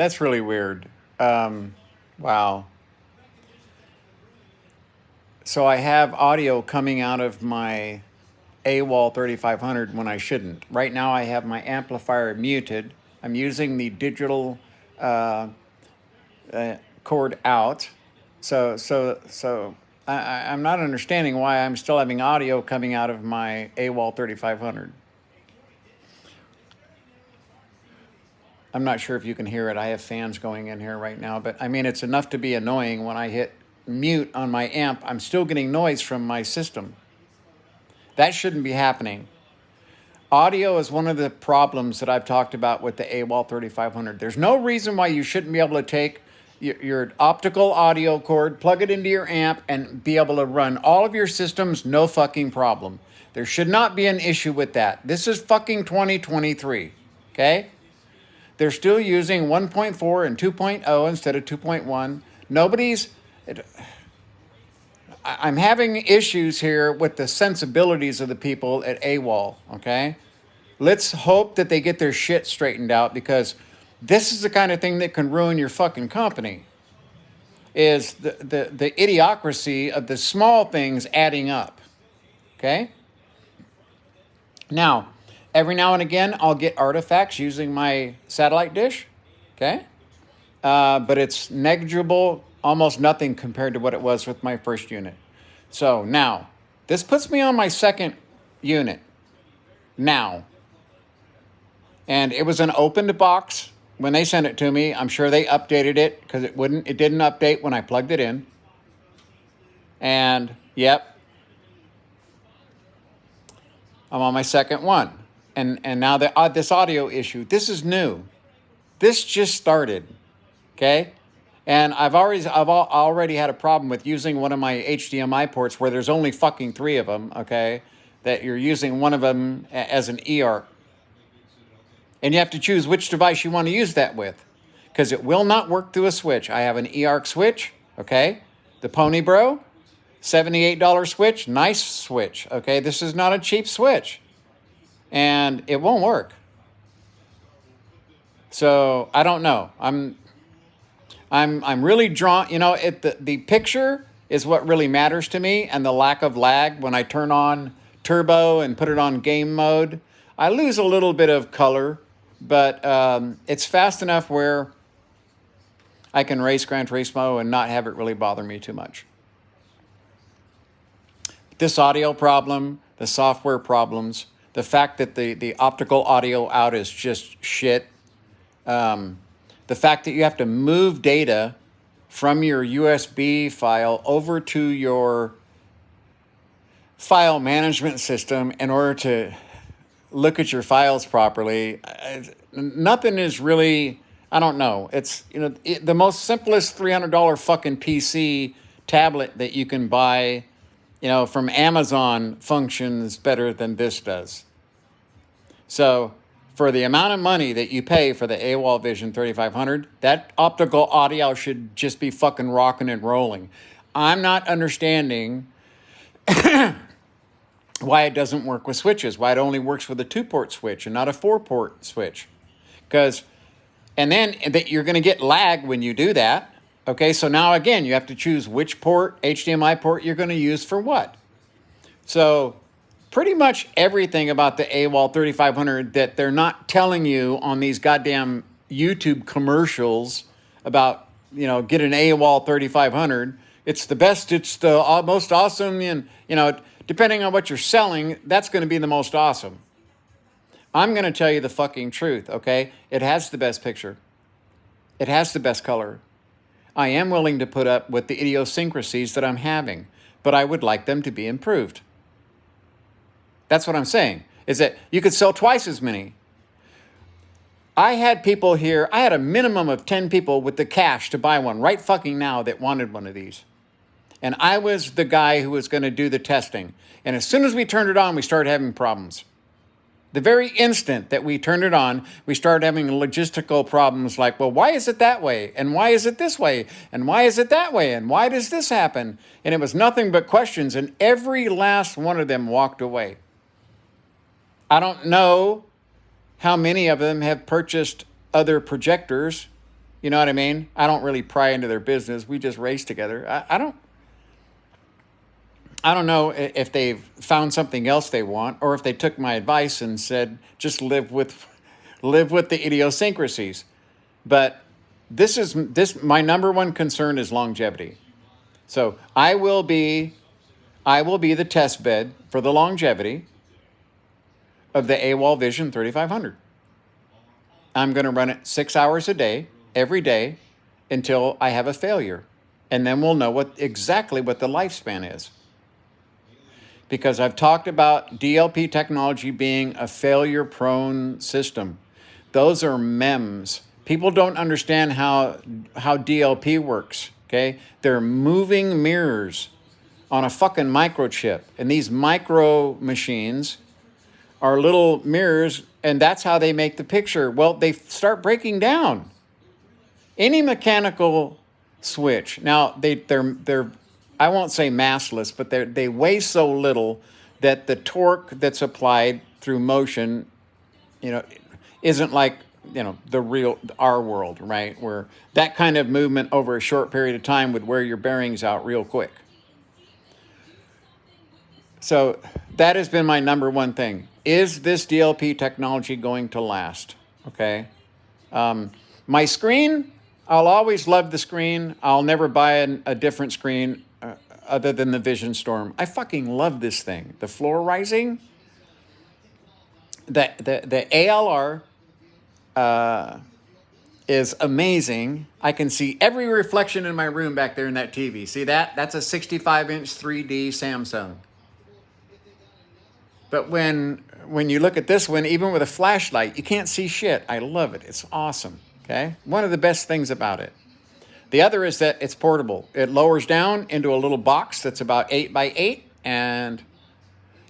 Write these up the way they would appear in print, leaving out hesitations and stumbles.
That's really weird. Wow. So I have audio coming out of my AWOL 3500 when I shouldn't. Right now I have my amplifier muted. I'm using the digital cord out. I'm not understanding why I'm still having audio coming out of my AWOL 3500. I'm not sure if you can hear it. I have fans going in here right now, but I mean, it's enough to be annoying. When I hit mute on my amp, I'm still getting noise from my system. That shouldn't be happening. Audio is one of the problems that I've talked about with the AWOL 3500. There's no reason why you shouldn't be able to take your optical audio cord, plug it into your amp, and be able to run all of your systems, no fucking problem. There should not be an issue with that. This is fucking 2023, okay? They're still using 1.4 and 2.0 instead of 2.1. I'm having issues here with the sensibilities of the people at AWOL, okay? Let's hope that they get their shit straightened out, because this is the kind of thing that can ruin your fucking company, is the idiocracy of the small things adding up, okay? Now, every now and again, I'll get artifacts using my satellite dish, okay? But it's negligible, almost nothing compared to what it was with my first unit. So now, this puts me on my second unit now. And it was an opened box when they sent it to me. I'm sure they updated it, because it didn't update when I plugged it in. And yep, I'm on my second one. And now this audio issue, this is new. This just started, okay? And I've already had a problem with using one of my HDMI ports where there's only fucking 3 of them, okay? That you're using one of them as an eARC. And you have to choose which device you want to use that with, because it will not work through a switch. I have an eARC switch, okay? The Pony Bro, $78 switch, nice switch, okay? This is not a cheap switch. And it won't work. So I don't know. I'm really drawn. You know, the picture is what really matters to me, and the lack of lag. When I turn on turbo and put it on game mode, I lose a little bit of color, but it's fast enough where I can race Gran Turismo and not have it really bother me too much. This audio problem, the software problems, the fact that the optical audio out is just shit. The fact that you have to move data from your USB file over to your file management system in order to look at your files properly. Nothing is really, I don't know. It's, the most simplest $300 fucking PC tablet that you can buy, from Amazon functions better than this does. So for the amount of money that you pay for the AWOL Vision 3500, that optical audio should just be fucking rocking and rolling. I'm not understanding why it doesn't work with switches, why it only works with a 2-port switch and not a 4-port switch. And then you're going to get lag when you do that. Okay, so now again, you have to choose which port, HDMI port, you're going to use for what. So pretty much everything about the AWOL 3500 that they're not telling you on these goddamn YouTube commercials about, get an AWOL 3500. It's the best, it's the most awesome, and, depending on what you're selling, that's going to be the most awesome. I'm going to tell you the fucking truth, okay? It has the best picture. It has the best color. I am willing to put up with the idiosyncrasies that I'm having, but I would like them to be improved. That's what I'm saying, is that you could sell twice as many. I had people here, I had a minimum of 10 people with the cash to buy one right fucking now that wanted one of these. And I was the guy who was going to do the testing. And as soon as we turned it on, we started having problems. The very instant that we turned it on, we started having logistical problems like, well, why is it that way? And why is it this way? And why is it that way? And why does this happen? And it was nothing but questions, and every last one of them walked away. I don't know how many of them have purchased other projectors You know what I mean? I don't really pry into their business. We just race together. I don't know if they've found something else they want, or if they took my advice and said just live with the idiosyncrasies. But this my number one concern is longevity. So I will be the test bed for the longevity of the AWOL Vision 3500. I'm going to run it 6 hours a day, every day, until I have a failure. And then we'll know exactly what the lifespan is. Because I've talked about DLP technology being a failure-prone system. Those are MEMS. People don't understand how DLP works, okay? They're moving mirrors on a fucking microchip. And these micro machines are little mirrors, and that's how they make the picture. Well, they start breaking down. Any mechanical switch. Now, they're I won't say massless, but they weigh so little that the torque that's applied through motion, isn't like, our world, right? Where that kind of movement over a short period of time would wear your bearings out real quick. So that has been my number one thing. Is this DLP technology going to last? Okay. My screen, I'll always love the screen. I'll never buy a different screen other than the Vision Storm. I fucking love this thing. The floor rising, the ALR is amazing. I can see every reflection in my room back there in that TV. See that? That's a 65-inch 3D Samsung. But when you look at this one, even with a flashlight, you can't see shit. I love it. It's awesome. Okay? One of the best things about it. The other is that it's portable. It lowers down into a little box that's about 8 by 8, and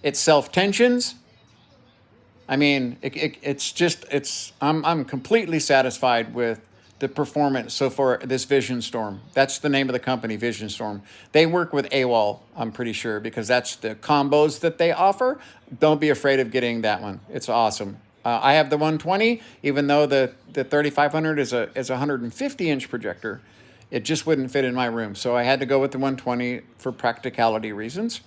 it self-tensions. I mean, I'm completely satisfied with the performance so far. This Vision Storm. That's the name of the company, Vision Storm. They work with AWOL, I'm pretty sure, because that's the combos that they offer. Don't be afraid of getting that one. It's awesome. I have the 120, even though the 3500 is a 150-inch projector. It just wouldn't fit in my room, so I had to go with the 120 for practicality reasons.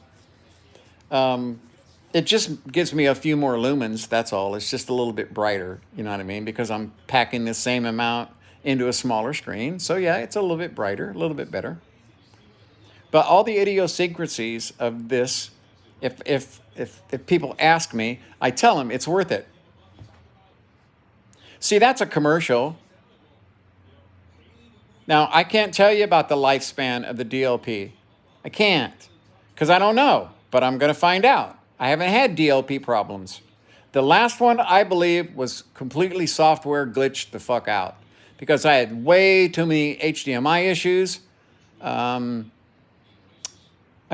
It just gives me a few more lumens, that's all. It's just a little bit brighter, you know what I mean? Because I'm packing the same amount into a smaller screen. So yeah, it's a little bit brighter, a little bit better. But all the idiosyncrasies of this, if people ask me, I tell them it's worth it. See, that's a commercial. Now, I can't tell you about the lifespan of the DLP. I can't, because I don't know, but I'm going to find out. I haven't had DLP problems. The last one, I believe, was completely software glitched the fuck out because I had way too many HDMI issues. I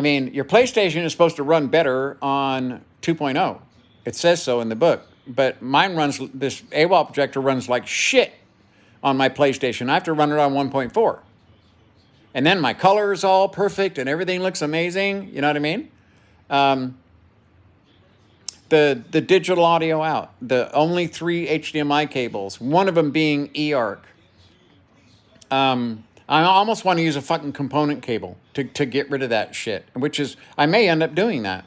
mean, your PlayStation is supposed to run better on 2.0. It says so in the book, but this AWOL projector runs like shit on my PlayStation. I have to run it on 1.4. And then my color is all perfect and everything looks amazing. You know what I mean? The digital audio out, the only 3 HDMI cables, one of them being eARC. I almost want to use a fucking component cable to get rid of that shit, which is, I may end up doing that,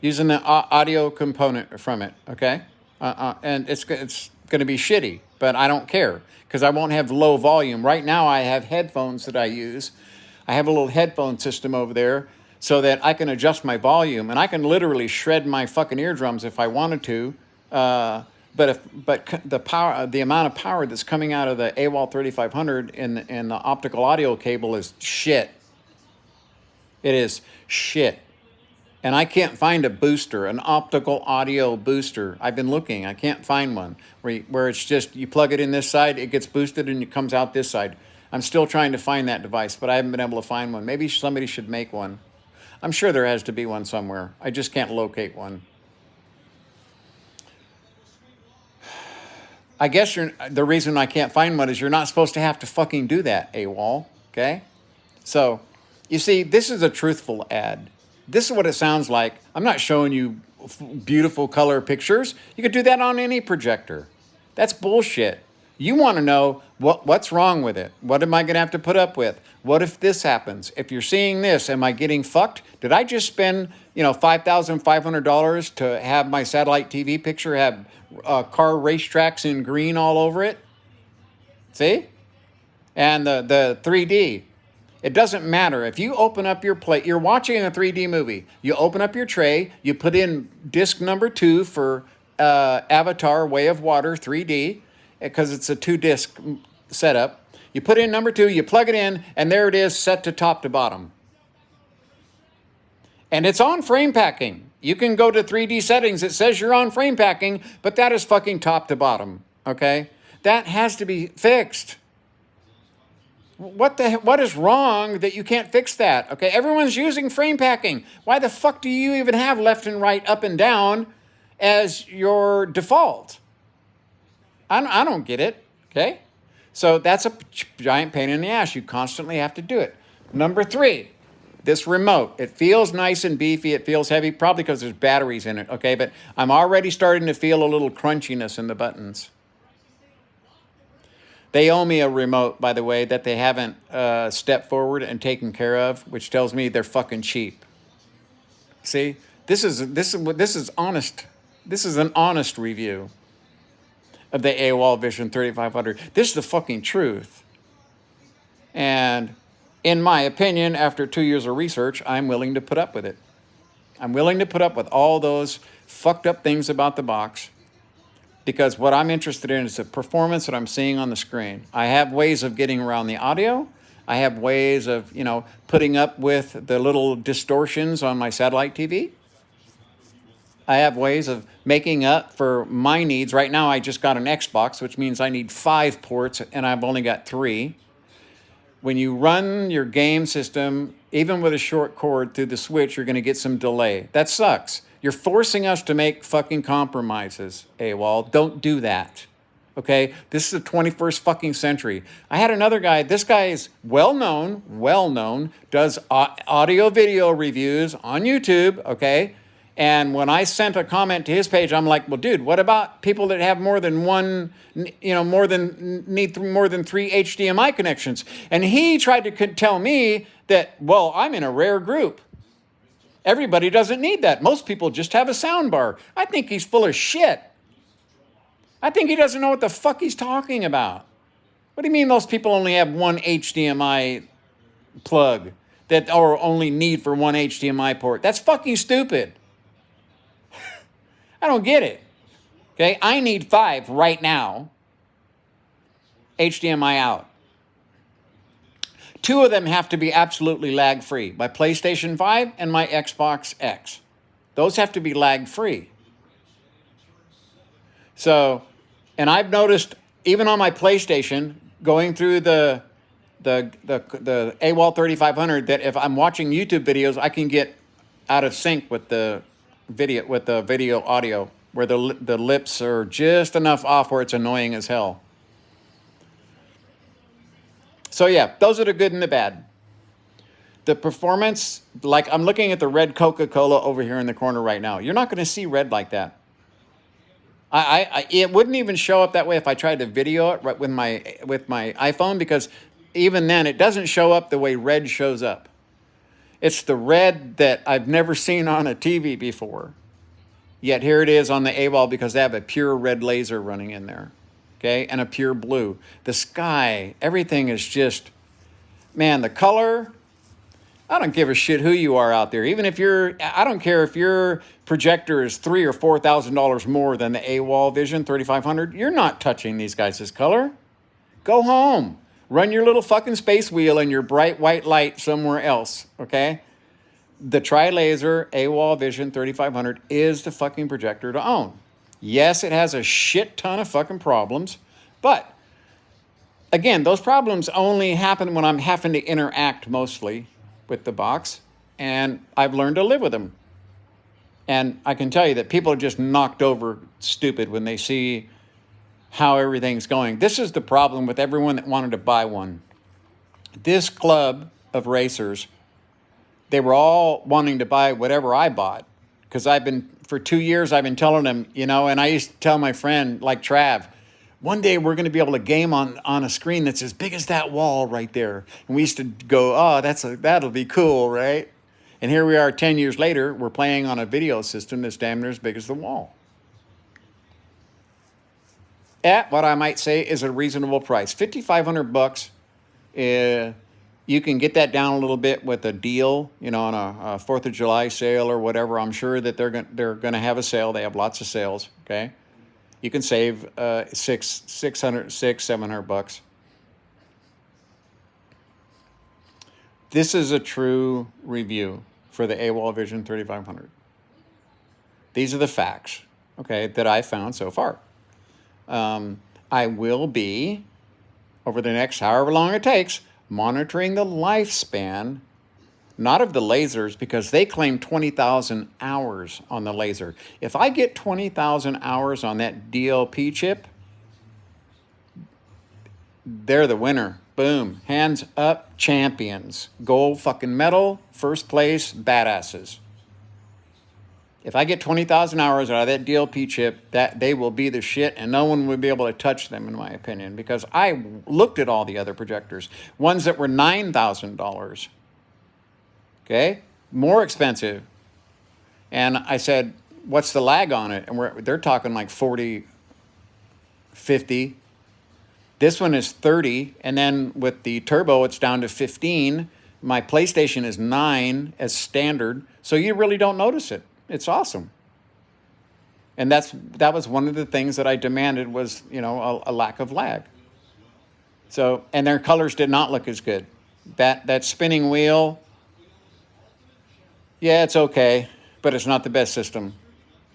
using the audio component from it, okay? And it's going to be shitty, but I don't care because I won't have low volume. Right now I have headphones that I use. I have a little headphone system over there so that I can adjust my volume, and I can literally shred my fucking eardrums if I wanted to. But the amount of power that's coming out of the AWOL 3500 in the optical audio cable is shit. It is shit. And I can't find a booster, an optical audio booster. I've been looking. I can't find one where it's just you plug it in this side, it gets boosted, and it comes out this side. I'm still trying to find that device, but I haven't been able to find one. Maybe somebody should make one. I'm sure there has to be one somewhere. I just can't locate one. I guess the reason I can't find one is you're not supposed to have to fucking do that, AWOL, okay? So, you see, this is a truthful ad. This is what it sounds like. I'm not showing you beautiful color pictures. You could do that on any projector. That's bullshit. You want to know what's wrong with it. What am I going to have to put up with? What if this happens? If you're seeing this, am I getting fucked? Did I just spend, $5,500 to have my satellite TV picture have car racetracks in green all over it? See? And the 3D. It doesn't matter. If you open up your plate, you're watching a 3D movie. You open up your tray, you put in disc number 2 for Avatar Way of Water 3D, because it's a 2-disc setup. You put in number 2, you plug it in, and there it is, set to top to bottom. And it's on frame packing. You can go to 3D settings. It says you're on frame packing, but that is fucking top to bottom, okay? That has to be fixed. What is wrong that you can't fix that? Okay, everyone's using frame packing. Why the fuck do you even have left and right, up and down as your default? I don't get it, okay? So that's a giant pain in the ass. You constantly have to do it. Number 3, this remote. It feels nice and beefy. It feels heavy, probably because there's batteries in it, okay? But I'm already starting to feel a little crunchiness in the buttons. They owe me a remote, by the way, that they haven't stepped forward and taken care of, which tells me they're fucking cheap. See, this is honest. This is an honest review of the AWOL Vision 3500. This is the fucking truth. And in my opinion, after 2 years of research, I'm willing to put up with it. I'm willing to put up with all those fucked up things about the box, because what I'm interested in is the performance that I'm seeing on the screen. I have ways of getting around the audio. I have ways of, putting up with the little distortions on my satellite TV. I have ways of making up for my needs. Right now, I just got an Xbox, which means I need 5 ports, and I've only got 3. When you run your game system, even with a short cord through the switch, you're going to get some delay. That sucks. You're forcing us to make fucking compromises, AWOL. Don't do that, okay? This is the 21st fucking century. I had another guy. This guy is well-known, does audio-video reviews on YouTube, okay? And when I sent a comment to his page, I'm like, well, dude, what about people that have more than 3 HDMI connections? And he tried to tell me that, well, I'm in a rare group. Everybody doesn't need that. Most people just have a sound bar. I think he's full of shit. I think he doesn't know what the fuck he's talking about. What do you mean most people only have one HDMI plug or only need for one HDMI port? That's fucking stupid. I don't get it. Okay, I need 5 right now. HDMI out. 2 of them have to be absolutely lag-free. My PlayStation 5 and my Xbox X. Those have to be lag-free. So, and I've noticed, even on my PlayStation, going through the AWOL 3500, that if I'm watching YouTube videos, I can get out of sync with the video audio, where the lips are just enough off where it's annoying as hell. So yeah, those are the good and the bad. The performance, like I'm looking at the red Coca-Cola over here in the corner right now. You're not going to see red like that. It wouldn't even show up that way if I tried to video it right with my iPhone, because even then it doesn't show up the way red shows up. It's the red that I've never seen on a TV before. Yet here it is on the AWOL, because they have a pure red laser running in there. Okay, and a pure blue. The sky, everything is just, man, the color. I don't give a shit who you are out there. Even if I don't care if your projector is $3,000 or $4,000 more than the AWOL Vision 3500. You're not touching these guys' color. Go home. Run your little fucking space wheel and your bright white light somewhere else, okay? The Tri-Laser AWOL Vision 3500 is the fucking projector to own. Yes, it has a shit ton of fucking problems, but again, those problems only happen when I'm having to interact mostly with the box, and I've learned to live with them. And I can tell you that people are just knocked over stupid when they see how everything's going. This is the problem with everyone that wanted to buy one. This club of racers, they were all wanting to buy whatever I bought, because for 2 years, I've been telling them, and I used to tell my friend, like Trav, One day we're going to be able to game on a screen that's as big as that wall right there. And we used to go, oh, that'll be cool, right? And here we are 10 years later, we're playing on a video system that's damn near as big as the wall. At what I might say is a reasonable price. $5,500. You can get that down a little bit with a deal, you know, on a 4th of July sale or whatever. I'm sure that they're going to have a sale. They have lots of sales, okay? You can save $700. This is a true review for the AWOL Vision 3500. These are the facts, okay, that I found so far. I will be, over the next however long it takes, monitoring the lifespan, not of the lasers, because they claim 20,000 hours on the laser. If I get 20,000 hours on that DLP chip, they're the winner. Boom. Hands up, champions. Gold fucking medal, first place, badasses. If I get 20,000 hours out of that DLP chip, that they will be the shit, and no one would be able to touch them, in my opinion, because I looked at all the other projectors, ones that were $9,000. Okay, more expensive. And I said, what's the lag on it? And they're talking like 40, 50. This one is 30. And then with the turbo, it's down to 15. My PlayStation is 9 as standard. So you really don't notice it. It's awesome. And that was one of the things that I demanded was, you know, a lack of lag. So, and their colors did not look as good. That spinning wheel, yeah, it's okay, but it's not the best system.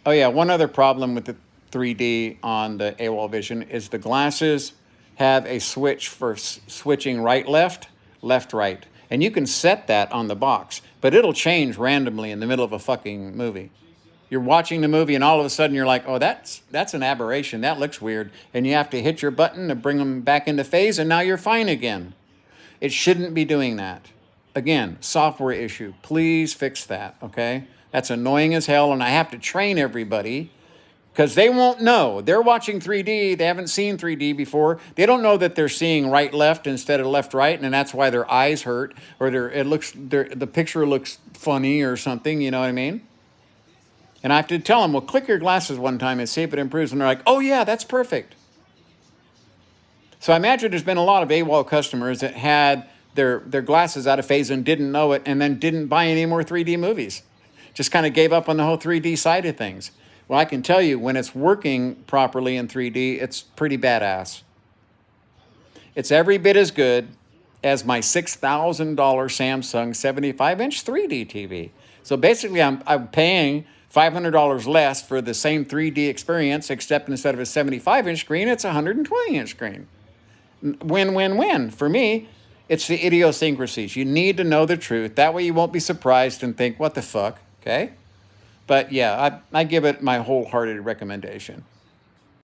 Oh yeah, one other problem with the 3D on the AWOL Vision is the glasses have a switch for switching right-left, left-right. And you can set that on the box, but it'll change randomly in the middle of a fucking movie. You're watching the movie and all of a sudden you're like, oh, that's an aberration. That looks weird. And you have to hit your button to bring them back into phase, and now you're fine again. It shouldn't be doing that. Again, software issue. Please fix that, okay? That's annoying as hell, and I have to train everybody because they won't know. They're watching 3D. They haven't seen 3D before. They don't know that they're seeing right-left instead of left-right, and that's why their eyes hurt or the picture looks funny or something, you know what I mean? And I have to tell them, well, click your glasses one time and see if it improves. And they're like, oh, yeah, that's perfect. So I imagine there's been a lot of AWOL customers that had their glasses out of phase and didn't know it and then didn't buy any more 3D movies. Just kind of gave up on the whole 3D side of things. Well, I can tell you, when it's working properly in 3D, it's pretty badass. It's every bit as good as my $6,000 Samsung 75-inch 3D TV. So basically, I'm paying $500 less for the same 3D experience, except instead of a 75-inch screen, it's a 120-inch screen. Win, win, win. For me, it's the idiosyncrasies. You need to know the truth. That way you won't be surprised and think, what the fuck, okay? But yeah, I give it my wholehearted recommendation.